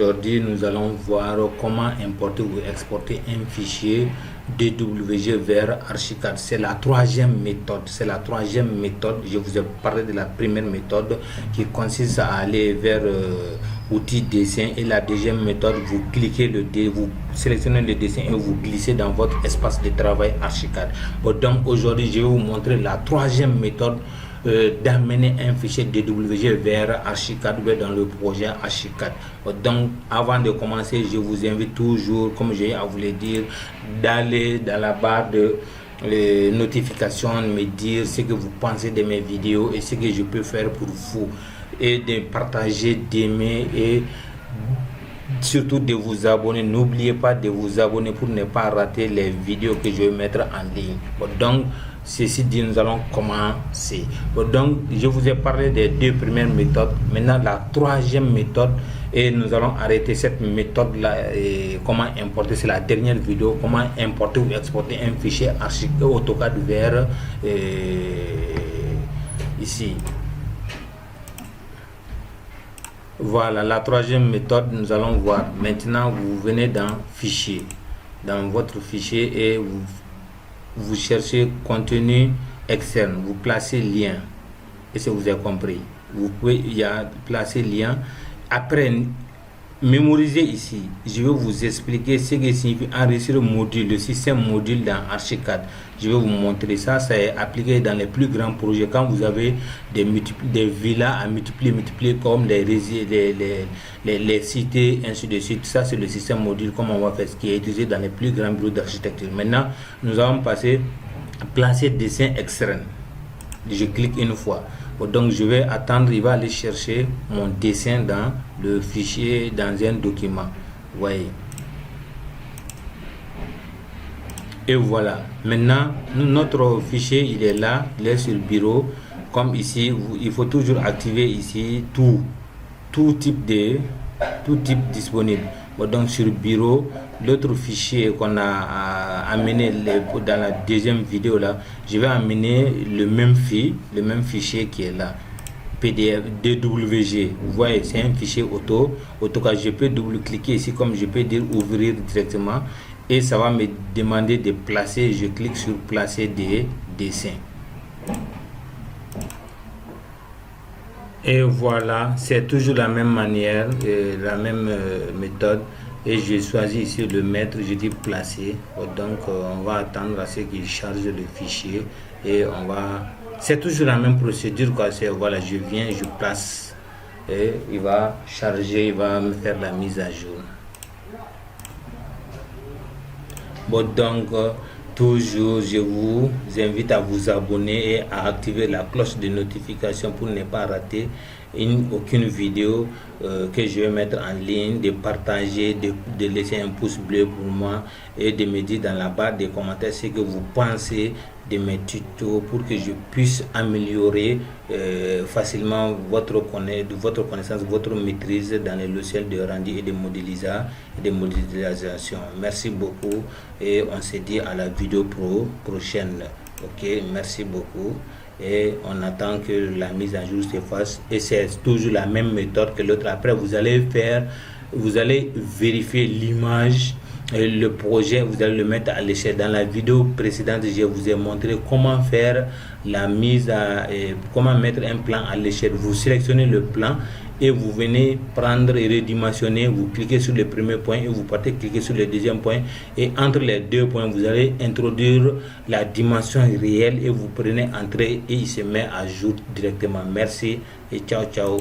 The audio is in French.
Aujourd'hui, nous allons voir comment importer ou exporter un fichier DWG vers Archicad. C'est la troisième méthode. Je vous ai parlé de la première méthode qui consiste à aller vers outil dessin, et la deuxième méthode, vous cliquez vous sélectionnez le dessin et vous glissez dans votre espace de travail Archicad. Donc aujourd'hui, je vais vous montrer la troisième méthode d'amener un fichier DWG vers Archicad ou dans le projet Archicad. Donc avant de commencer, je vous invite toujours, comme j'ai à vous le dire, d'aller dans la barre de notifications, me dire ce que vous pensez de mes vidéos et ce que je peux faire pour vous, et de partager, d'aimer et surtout de vous abonner. N'oubliez pas de vous abonner pour ne pas rater les vidéos que je vais mettre en ligne. Donc ceci dit, nous allons commencer. Donc je vous ai parlé des deux premières méthodes. Maintenant la troisième méthode, et nous allons arrêter cette méthode là. Et comment importer, c'est la dernière vidéo, comment importer ou exporter un fichier Archicad AutoCAD vers ici. Voilà la troisième méthode. Nous allons voir maintenant. Vous venez dans fichier, dans votre fichier, et vous cherchez contenu externe, vous placez lien, et si vous avez compris, vous pouvez placer lien. Après, mémoriser ici. Je vais vous expliquer ce que signifie enregistrer le module, le système module dans Archicad. Je vais vous montrer ça. Ça est appliqué dans les plus grands projets. Quand vous avez des villas à multiplier comme les cités, ainsi de suite. Ça, c'est le système module, comme on va faire, ce qui est utilisé dans les plus grands bureaux d'architecture. Maintenant, nous allons placer dessin externe. Je clique une fois. Donc je vais attendre, il va aller chercher mon dessin dans le fichier, dans un document. Vous voyez. Et voilà. Maintenant, notre fichier, il est là, il est sur le bureau. Comme ici, il faut toujours activer ici tout type disponible. Donc sur le bureau, l'autre fichier qu'on a amené dans la deuxième vidéo là, je vais amener le même fichier qui est là, PDF DWG. Vous voyez, c'est un fichier AutoCAD. Je peux double-cliquer ici, comme je peux dire ouvrir directement, et ça va me demander de placer. Je clique sur placer des dessins. Et voilà, c'est toujours la même manière, la même méthode. Et je choisis ici le mettre, je dis placer. Donc on va attendre à ce qu'il charge le fichier, et c'est toujours la même procédure quoi. Voilà, je viens, je place, et il va charger, il va me faire la mise à jour. Donc toujours, je vous invite à vous abonner et à activer la cloche de notification pour ne pas rater aucune vidéo que je vais mettre en ligne, de partager, de laisser un pouce bleu pour moi, et de me dire dans la barre des commentaires ce que vous pensez de mes tutos, pour que je puisse améliorer facilement votre connaissance, votre maîtrise dans les logiciels de rendu et de modélisation. Merci beaucoup, et on se dit à la vidéo prochaine. Ok, merci beaucoup, et on attend que la mise à jour se fasse, et c'est toujours la même méthode que l'autre. Après, vous allez vérifier l'image, le projet, vous allez le mettre à l'échelle. Dans la vidéo précédente, je vous ai montré comment faire comment mettre un plan à l'échelle. Vous sélectionnez le plan et vous venez prendre et redimensionner. Vous cliquez sur le premier point et vous partez cliquer sur le deuxième point, et entre les deux points, vous allez introduire la dimension réelle, et vous prenez entrée, et il se met à jour directement. Merci et ciao ciao.